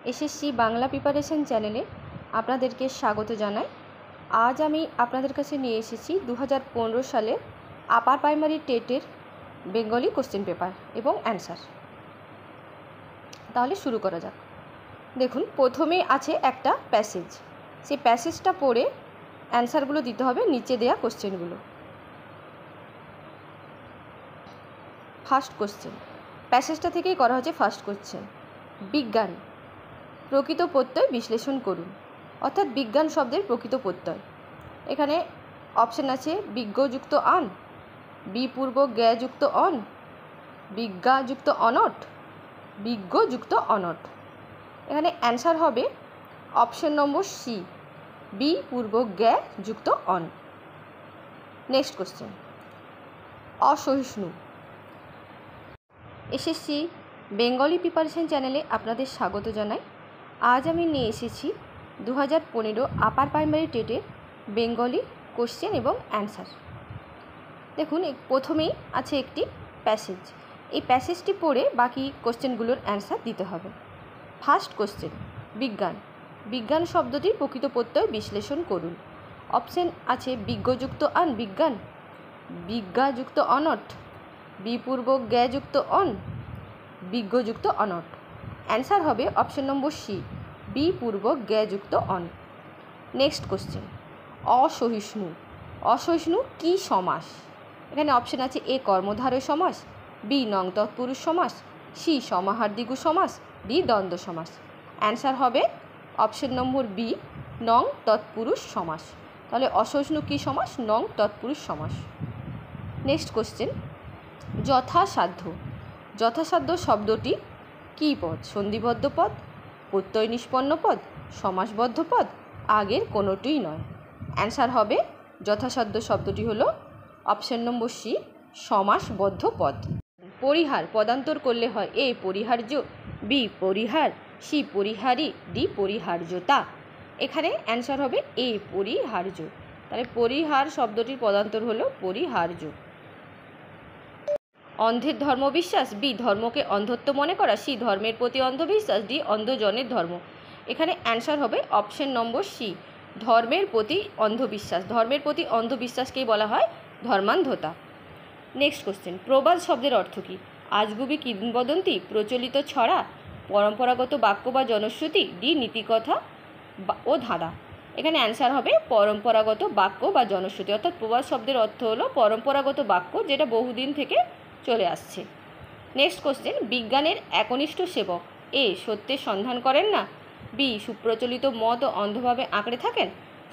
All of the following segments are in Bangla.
এসএসসি বাংলা প্রিপারেশন চ্যানেলে আপনাদেরকে স্বাগত জানাই। আজ আমি আপনাদের কাছে নিয়ে এসেছি 2015 সালের আপার প্রাইমারি টেটের বেঙ্গলি কোশ্চেন পেপার এবং অ্যান্সার। তাহলে শুরু করা যাক। দেখুন, প্রথমেই আছে একটা প্যাসেজ। সেই প্যাসেজটা পড়ে অ্যান্সারগুলো দিতে হবে নিচে দেওয়া কোশ্চেনগুলো। ফার্স্ট কোশ্চেন, প্যাসেজটা থেকেই করা হচ্ছে ফার্স্ট কোশ্চেন। বিজ্ঞান প্রকৃত প্রত্যয় বিশ্লেষণ করুন, অর্থাৎ বিজ্ঞান শব্দের প্রকৃত প্রত্যয়। এখানে অপশান আছে বিজ্ঞযুক্ত আন, বিপূর্বক জ্ঞযুক্ত অন, বিজ্ঞাযুক্ত অনট, বিজ্ঞযুক্ত অনট। এখানে অ্যান্সার হবে অপশান নম্বর সি, বিপূর্বক জ্ঞযুক্ত অন। নেক্সট কোশ্চেন, অসহিষ্ণু। এসএসসি বেঙ্গলি প্রিপারেশন চ্যানেলে আপনাদের স্বাগত জানাই। আজ আমি নিয়ে এসেছি 2015 আপার প্রাইমারি টেটের বেঙ্গলি কোশ্চেন এবং অ্যান্সার। দেখুন, প্রথমেই আছে একটি প্যাসেজ। এই প্যাসেজটি পড়ে বাকি কোশ্চেনগুলোর অ্যান্সার দিতে হবে। ফার্স্ট কোশ্চেন, বিজ্ঞান। বিজ্ঞান শব্দটির প্রকৃত প্রত্যয় বিশ্লেষণ করুন। অপশান আছে বিজ্ঞযুক্ত আন বিজ্ঞান, বিজ্ঞাযুক্ত অনট, বিপূর্বক জ্ঞযুক্ত অন, বিজ্ঞযুক্ত অনট। অ্যান্সার হবে অপশান নম্বর সি, বিপূর্বক জ্ঞযুক্ত অন। নেক্সট কোশ্চেন, অসহিষ্ণু। অসহিষ্ণু কি সমাস? এখানে অপশান আছে এ কর্মধারয় সমাস, বি নং তৎপুরুষ সমাস, সি সমাহারদ্বিগু সমাস, ডি দ্বন্দ্ব সমাস। অ্যান্সার হবে অপশান নম্বর বি, নং তৎপুরুষ সমাস। তাহলে অসহিষ্ণু কি সমাস? নং তৎপুরুষ সমাস। নেক্সট কোশ্চেন, যথাসাধ্য। যথাসাধ্য শব্দটি কী পদ? সন্ধিবদ্ধ পদ, প্রত্যয় নিষ্পন্ন পদ, সমাসবদ্ধ পদ, আগের কোনোটিই নয়। অ্যান্সার হবে যথাসাধ্য শব্দটি হলো অপশান নম্বর সি, সমাসবদ্ধ পদ। পরিহার পদান্তর করলে হয় এ পরিহার্য, বি পরিহার, সি পরিহারী, ডি পরিহার্যতা। এখানে অ্যান্সার হবে এ পরিহার্য। তাহলে পরিহার শব্দটির পদান্তর হলো পরিহার্য। অন্ধের ধর্মবিশ্বাস, বি ধর্মকে অন্ধত্ব মনে করা, সি ধর্মের প্রতি অন্ধবিশ্বাস, ডি অন্ধজনের ধর্ম। এখানে অ্যান্সার হবে অপশান নম্বর সি, ধর্মের প্রতি অন্ধবিশ্বাস। ধর্মের প্রতি অন্ধবিশ্বাসকেই বলা হয় ধর্মান্ধতা। নেক্সট কোশ্চেন, প্রবাদ শব্দের অর্থ কী? আজগুবি কিংবদন্তি, প্রচলিত ছড়া, পরম্পরাগত বাক্য বা জনশ্রুতি, ডি নীতিকথা ও ধাঁধা। এখানে অ্যান্সার হবে পরম্পরাগত বাক্য বা জনশ্রুতি। অর্থাৎ প্রবাদ শব্দের অর্থ হলো পরম্পরাগত বাক্য, যেটা বহুদিন থেকে চলে আসছে। নেক্সট কোশ্চেন, বিজ্ঞানের একনিষ্ঠ সেবক। এ সত্যের সন্ধান করেন না, বি সুপ্রচলিত মত অন্ধভাবে আঁকড়ে থাকেন,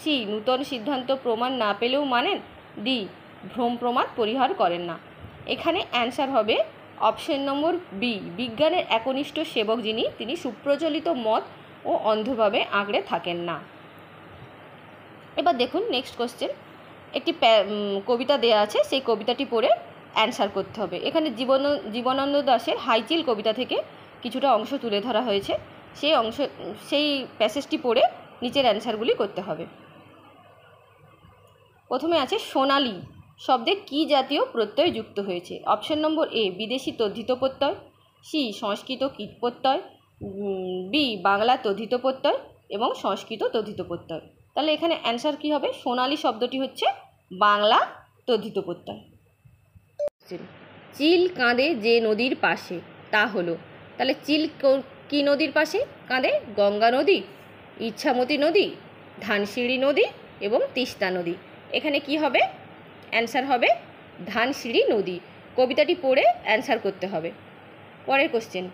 সি নূতন সিদ্ধান্ত প্রমাণ না পেলেও মানেন, ডি ভ্রম প্রমাদ পরিহার করেন না। এখানে অ্যান্সার হবে অপশন নম্বর বি, বিজ্ঞানের একনিষ্ঠ সেবক যিনি, তিনি সুপ্রচলিত মত ও অন্ধভাবে আঁকড়ে থাকেন না। এবার দেখুন নেক্সট কোশ্চেন, একটি কবিতা দেয়া আছে, সেই কবিতাটি পড়ে অ্যান্সার করতে হবে। এখানে জীবনানন্দ দাশের হাইচিল কবিতা থেকে কিছুটা অংশ তুলে ধরা হয়েছে। সেই প্যাসেজটি পড়ে নিচের অ্যান্সারগুলি করতে হবে। প্রথমে আছে সোনালী শব্দে কী জাতীয় প্রত্যয় যুক্ত হয়েছে? অপশন নম্বর এ বিদেশি তদ্ধিত প্রত্যয়, সি সংস্কৃত কীট প্রত্যয়, বি বাংলা তদ্ধিত প্রত্যয় এবং সংস্কৃত তদ্ধিত প্রত্যয়। তাহলে এখানে অ্যান্সার কী হবে? সোনালী শব্দটি হচ্ছে বাংলা তদ্ধিত প্রত্যয়। চিল কাঁদে যে নদীর পাশে, তা হলো, তাহলে চিল কি নদীর পাশে কাঁদে? গঙ্গা নদী, ইচ্ছামতী নদী, ধানসিঁড়ি নদী এবং তিস্তা নদী। এখানে কি হবে? অ্যান্সার হবে ধানসিঁড়ি নদী। কবিতাটি পড়ে অ্যান্সার করতে হবে। পরের কোশ্চেন,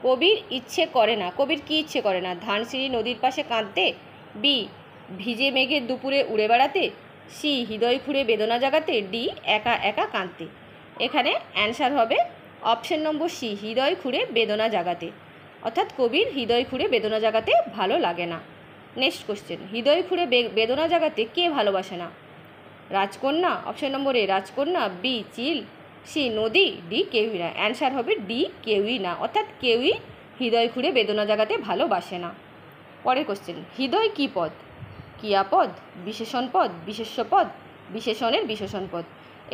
কবির ইচ্ছে করে না। কবির কি ইচ্ছে করে না? ধানসিঁড়ি নদীর পাশে কাঁদতে, বি ভিজে মেঘের দুপুরে উড়ে বেড়াতে, সি হৃদয় খুঁড়ে বেদনা জাগাতে, ডি একা একা কাঁদতে। এখানে অ্যান্সার হবে অপশন নম্বর সি, হৃদয় খুঁড়ে বেদনা জাগাতে। অর্থাৎ কবির হৃদয় খুঁড়ে বেদনা জাগাতে ভালো লাগে না। নেক্সট কোশ্চেন, হৃদয় খুঁড়ে বেদনা জাগাতে কে ভালোবাসে না? রাজকন্যা, অপশন নম্বর এ রাজকন্যা, বি চিল, সি নদী, ডি কেউই না। অ্যান্সার হবে ডি কেউই না। অর্থাৎ কেউই হৃদয় খুঁড়ে বেদনা জাগাতে ভালোবাসে না। পরের কোশ্চেন, হৃদয় কী পদ? ক্রিয়াপদ, বিশেষণ পদ, বিশেষ্য পদ, বিশেষণের বিশেষণ পদ।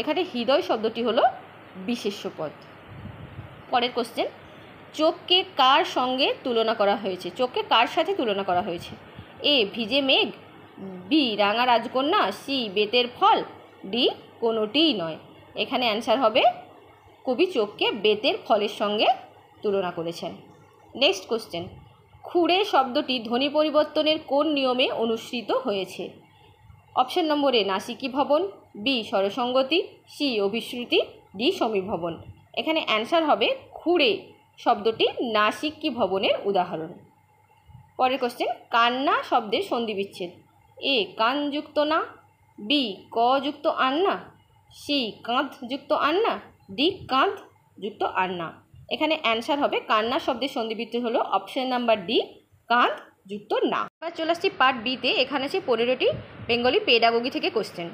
এখানে হৃদয় শব্দটি হলো বিশেষ্য পদ। পরের কোশ্চেন, চোখকে কার সঙ্গে তুলনা করা হয়েছে? চোখকে কার সাথে তুলনা করা হয়েছে? এ ভিজে মেঘ, বি রাঙা রাজকন্যা, সি বেতের ফল, ডি কোনোটিই নয়। এখানে অ্যান্সার হবে কবি চোখকে বেতের ফলের সঙ্গে তুলনা করেছেন। নেক্সট কোশ্চেন, খুঁড়ে শব্দটি ধ্বনি পরিবর্তনের কোন নিয়মে অনুসৃত হয়েছে? অপশন নম্বর এ নাসিকি ভবন, বি স্বরসঙ্গতি, সি অভিশ্রুতি, ডি সমীভবন। এখানে অ্যান্সার হবে খুঁড়ে শব্দটি নাসিকি ভবনের উদাহরণ। পরের কোশ্চেন, কান্না শব্দের সন্ধি বিচ্ছেদ। এ কানযুক্ত না, বি ক যুক্ত আন্না, সি কাঁধ যুক্ত আন্না, ডি কাঁধ যুক্ত আন্না। এখানে অ্যান্সার হবে কান্না শব্দের সন্ধি বিচ্ছেদ হলো অপশন নাম্বার ডি কাঁধ যুক্ত না। এবার চলে আসছি পার্ট বিতে। এখানে আছে 15টি বেঙ্গলি পেডাগোগি থেকে কোশ্চেন।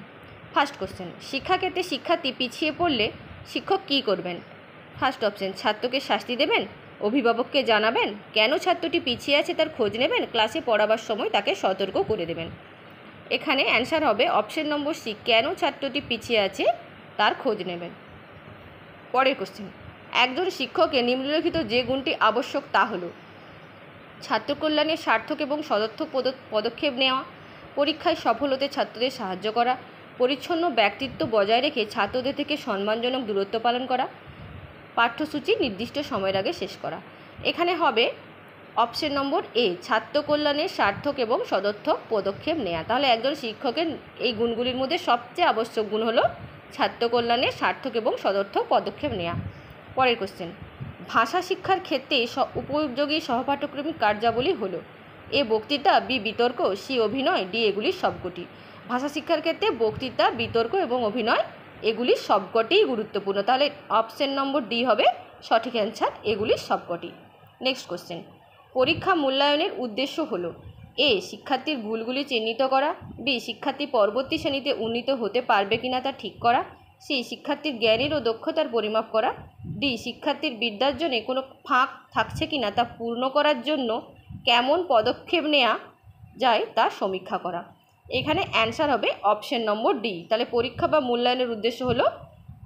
ফার্স্ট কোশ্চেন, শিক্ষাক্ষেত্রে শিক্ষার্থী পিছিয়ে পড়লে শিক্ষক কী করবেন? ফার্স্ট অপশন, ছাত্রকে শাস্তি দেবেন, অভিভাবককে জানাবেন, কেন ছাত্রটি পিছিয়ে আছে তার খোঁজ নেবেন, ক্লাসে পড়াবার সময় তাকে সতর্ক করে দেবেন। এখানে অ্যান্সার হবে অপশন নম্বর সি, কেন ছাত্রটি পিছিয়ে আছে তার খোঁজ নেবেন। পরের কোশ্চেন, একজন শিক্ষকের নিম্নলিখিত যে গুণটি আবশ্যক তা হলো ছাত্র কল্যাণে সার্থক এবং সদর্থক পদক্ষেপ নেওয়া, পরীক্ষায় সফল হতে ছাত্রদের সাহায্য করা, পরিচ্ছন্ন ব্যক্তিত্ব বজায় রেখে ছাত্রদের থেকে সম্মানজনক দূরত্ব পালন করা, পাঠ্যসূচি নির্দিষ্ট সময়ের আগে শেষ করা। এখানে হবে অপশন নম্বর এ, ছাত্র কল্যাণে সার্থক এবং সদর্থক পদক্ষেপ নেওয়া। তাহলে একজন শিক্ষকের এই গুণগুলির মধ্যে সবচেয়ে আবশ্যক গুণ হলো ছাত্র কল্যাণে সার্থক এবং সদর্থক পদক্ষেপ নেওয়া। পরের কোশ্চেন, ভাষা শিক্ষার ক্ষেত্রে উপযোগী সহপাঠক্রমিক কার্যাবলী হলো এ বক্তৃতা, বি বিতর্ক, সি অভিনয়, ডি এগুলির সবকটি। ভাষা শিক্ষার ক্ষেত্রে বক্তৃতা, বিতর্ক এবং অভিনয় এগুলির সবকটিই গুরুত্বপূর্ণ। তাহলে অপশন নম্বর ডি হবে সঠিক অ্যান্সার, এগুলির সবকটি। নেক্সট কোশ্চেন, পরীক্ষা মূল্যায়নের উদ্দেশ্য হলো এ শিক্ষার্থীর ভুলগুলি চিহ্নিত করা, বি শিক্ষার্থী পরবর্তী শ্রেণীতে উন্নীত হতে পারবে কিনা তা ঠিক করা, সি শিক্ষার্থীর জ্ঞানের ও দক্ষতার পরিমাপ করা, ডি শিক্ষার্থীর বিদ্যার্জনে কোনো ফাঁক থাকছে কিনা তা পূর্ণ করার জন্য কেমন পদক্ষেপ নেওয়া যায় তা সমীক্ষা করা। এখানে অ্যান্সার হবে অপশন নম্বর ডি। তাহলে পরীক্ষা বা মূল্যায়নের উদ্দেশ্য হলো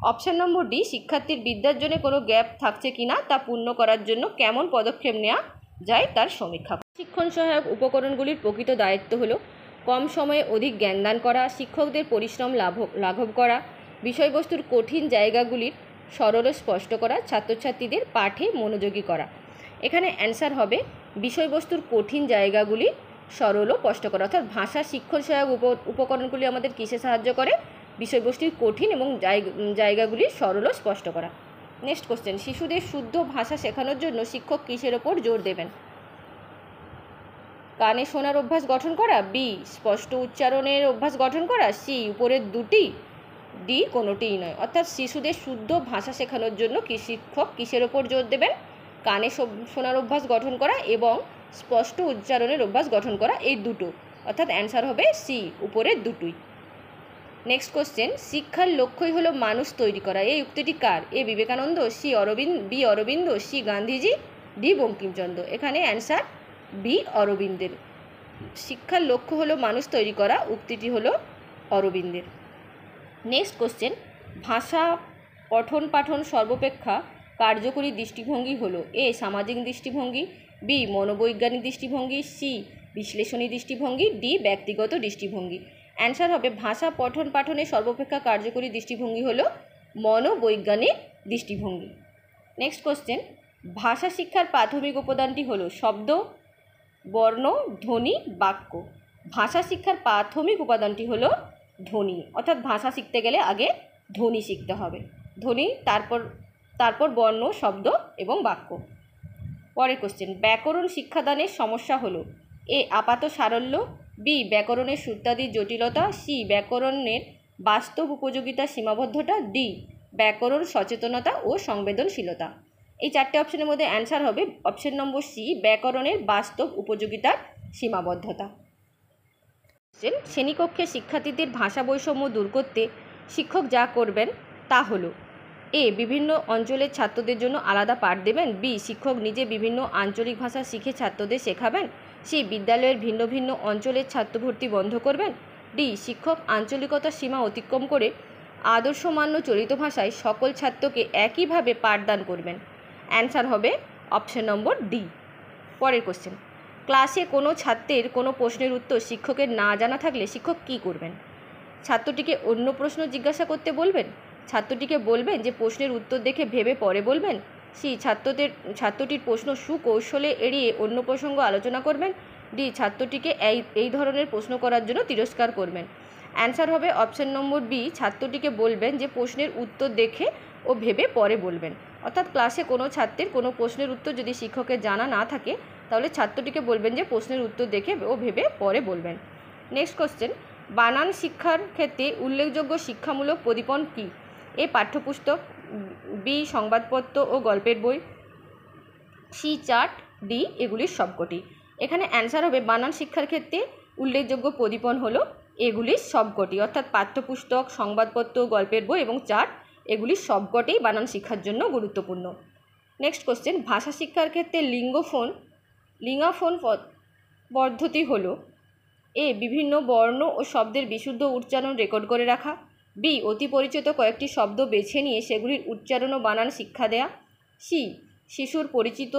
অপশন নম্বর ডি, শিক্ষার্থীর বিদ্যার্জনে কোনো গ্যাপ থাকছে কিনা তা পূর্ণ করার জন্য কেমন পদক্ষেপ নেওয়া যায় তার সমীক্ষা। শিক্ষণ সহায়ক উপকরণগুলির প্রকৃত দায়িত্ব হলো কম সময়ে অধিক জ্ঞানদান করা, শিক্ষকদের পরিশ্রম লাঘব করা, বিষয়বস্তুর কঠিন জায়গাগুলির সরল ও স্পষ্ট করা, ছাত্রছাত্রীদের পাঠে মনোযোগী করা। এখানে অ্যান্সার হবে বিষয়বস্তুর কঠিন জায়গাগুলি সরল ও স্পষ্ট করা। অর্থাৎ ভাষা শিক্ষণ সহায়ক উপকরণগুলি আমাদের কিসে সাহায্য করে? বিষয়বস্তুর কঠিন এবং জায়গাগুলি সরল ও স্পষ্ট করা। নেক্সট কোশ্চেন, শিশুদের শুদ্ধ ভাষা শেখানোর জন্য শিক্ষক কিসের ওপর জোর দেবেন? কানে শোনার অভ্যাস গঠন করা, বি স্পষ্ট উচ্চারণের অভ্যাস গঠন করা, সি উপরের দুটি, ডি কোনোটিই নয়। অর্থাৎ শিশুদের শুদ্ধ ভাষা শেখানোর জন্য শিক্ষক কিসের ওপর জোর দেবেন? কানে শোনার অভ্যাস গঠন করা এবং স্পষ্ট উচ্চারণের অভ্যাস গঠন করা, এই দুটো। অর্থাৎ অ্যান্সার হবে সি উপরের দুটোই। নেক্সট কোশ্চেন, শিক্ষার লক্ষ্যই হলো মানুষ তৈরি করা। এই উক্তিটি কার? A Vivekananda, B Aurobindo, C Gandhiji, D Bankimchandra. এখানে অ্যান্সার বি অরবিন্দের। শিক্ষার লক্ষ্য হলো মানুষ তৈরি করা, উক্তিটি হলো অরবিন্দের। নেক্সট কোশ্চেন, ভাষা পঠন পাঠন সর্বাপেক্ষা কার্যকরী দৃষ্টিভঙ্গি হলো এ সামাজিক দৃষ্টিভঙ্গি, বি মনোবৈজ্ঞানিক দৃষ্টিভঙ্গি, সি বিশ্লেষণী দৃষ্টিভঙ্গি, ডি ব্যক্তিগত দৃষ্টিভঙ্গি। অ্যান্সার হবে ভাষা পঠন পাঠনের সর্বাপেক্ষা কার্যকরী দৃষ্টিভঙ্গি হলো মনোবৈজ্ঞানিক দৃষ্টিভঙ্গি। নেক্সট কোশ্চেন, ভাষা শিক্ষার প্রাথমিক উপাদানটি হলো শব্দ, বর্ণ, ধ্বনি, বাক্য। ভাষা শিক্ষার প্রাথমিক উপাদানটি হলো ধ্বনি। অর্থাৎ ভাষা শিখতে গেলে আগে ধ্বনি শিখতে হবে। ধ্বনি, তারপর বর্ণ, শব্দ এবং বাক্য। পরের কোশ্চেন, ব্যাকরণ শিক্ষাদানের সমস্যা হলো এ আপাত সারল্য, বি ব্যাকরণের সূত্রাদির জটিলতা, সি ব্যাকরণের বাস্তব উপযোগিতা সীমাবদ্ধতা, ডি ব্যাকরণ সচেতনতা ও সংবেদনশীলতা। এই চারটে অপশনের মধ্যে অ্যান্সার হবে অপশন নম্বর সি ব্যাকরণের বাস্তব উপযোগিতার সীমাবদ্ধতা। শ্রেণীকক্ষে শিক্ষার্থীদের ভাষা বৈষম্য দূর করতে শিক্ষক যা করবেন তা হলো এ বিভিন্ন অঞ্চলের ছাত্রদের জন্য আলাদা পাঠ দেবেন, বি শিক্ষক নিজে বিভিন্ন আঞ্চলিক ভাষা শিখে ছাত্রদের শেখাবেন, সি বিদ্যালয়ের ভিন্ন ভিন্ন অঞ্চলের ছাত্র ভর্তি বন্ধ করবেন, ডি শিক্ষক আঞ্চলিকতার সীমা অতিক্রম করে আদর্শমান্য চলিত ভাষায় সকল ছাত্রকে একইভাবে পাঠদান করবেন। অ্যান্সার হবে অপশন নম্বর ডি। পরের কোশ্চেন, ক্লাসে কোনো ছাত্রের কোনো প্রশ্নের উত্তর শিক্ষকের না জানা থাকলে শিক্ষক কী করবেন? ছাত্রটিকে অন্য প্রশ্ন জিজ্ঞাসা করতে বলবেন, ছাত্রটিকে বলবেন যে প্রশ্নের উত্তর দেখে ভেবে পরে বলবেন, সি ছাত্রটির প্রশ্ন সুকৌশলে এড়িয়ে অন্য প্রসঙ্গ আলোচনা করবেন, ডি ছাত্রটিকে এই ধরনের প্রশ্ন করার জন্য তিরস্কার করবেন। অ্যান্সার হবে অপশন নম্বর বি, ছাত্রটিকে বলবেন যে প্রশ্নের উত্তর দেখে ও ভেবে পরে বলবেন। অর্থাৎ ক্লাসে কোনো ছাত্রের কোনো প্রশ্নের উত্তর যদি শিক্ষকের জানা না থাকে তাহলে ছাত্রটিকে বলবেন যে প্রশ্নের উত্তর দেখে ও ভেবে পরে বলবেন। নেক্সট কোশ্চেন, বানান শিক্ষার ক্ষেত্রে উল্লেখযোগ্য শিক্ষামূলক প্রদীপন কী? এ পাঠ্যপুস্তক, বি সংবাদপত্র ও গল্পের বই, সি চার্ট, ডি এগুলির সবকটি। এখানে অ্যান্সার হবে বানান শিক্ষার ক্ষেত্রে উল্লেখযোগ্য প্রদীপন হলো এগুলির সবকটি, অর্থাৎ পাঠ্যপুস্তক, সংবাদপত্র, গল্পের বই এবং চার্ট এগুলির সবকটিই বানান শিক্ষার জন্য গুরুত্বপূর্ণ। নেক্সট কোশ্চেন, ভাষা শিক্ষার ক্ষেত্রে লিঙ্গাফোন পদ্ধতি হলো এ বিভিন্ন বর্ণ ও শব্দের বিশুদ্ধ উচ্চারণ রেকর্ড করে রাখা, বি অতি পরিচিত কয়েকটি শব্দ বেছে নিয়ে সেগুলির উচ্চারণ ও বানান শিক্ষা দেয়া, সি শিশুর পরিচিত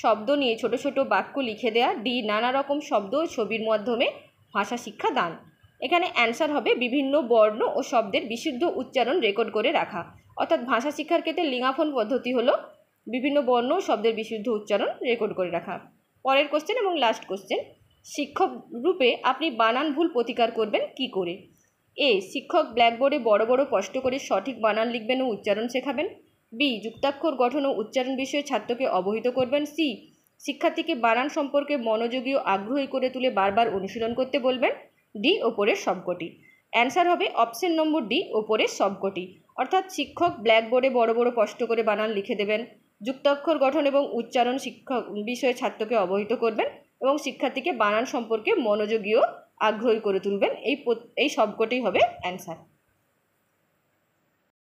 শব্দ নিয়ে ছোট ছোট বাক্য লিখে দেয়া, ডি নানা রকম শব্দ ও ছবির মাধ্যমে ভাষা শিক্ষা দান। এখানে অ্যান্সার হবে বিভিন্ন বর্ণ ও শব্দের বিশুদ্ধ উচ্চারণ রেকর্ড করে রাখা। অর্থাৎ ভাষা শিক্ষার ক্ষেত্রে লিঙ্গাফোন পদ্ধতি হলো বিভিন্ন বর্ণ ও শব্দের বিশুদ্ধ উচ্চারণ রেকর্ড করে রাখা। পরের কোশ্চেন এবং লাস্ট কোশ্চেন, শিক্ষক রূপে আপনি বানান ভুল প্রতিকার করবেন কি করে? এ শিক্ষক ব্ল্যাকবোর্ডে বড় বড় স্পষ্ট করে সঠিক বানান লিখবেন ও উচ্চারণ শেখাবেন, বি যুক্তাক্ষর গঠন ও উচ্চারণ বিষয়ে ছাত্রকে অবহিত করবেন, সি শিক্ষার্থীকে বানান সম্পর্কে মনোযোগী ও আগ্রহী করে তুলে বারবার অনুশীলন করতে বলবেন, ডি ওপরের সবকটি। অ্যান্সার হবে অপশন নম্বর ডি ওপরের সবকটি। অর্থাৎ শিক্ষক ব্ল্যাকবোর্ডে বড় বড় স্পষ্ট করে বানান লিখে দেবেন, যুক্তাক্ষর গঠন এবং উচ্চারণ শিক্ষক বিষয়ে ছাত্রকে অবহিত করবেন এবং শিক্ষার্থীকে বানান সম্পর্কে মনোযোগী ও আগ্রহী করে তুলবেন। এই সবকটি হবে অ্যান্সার।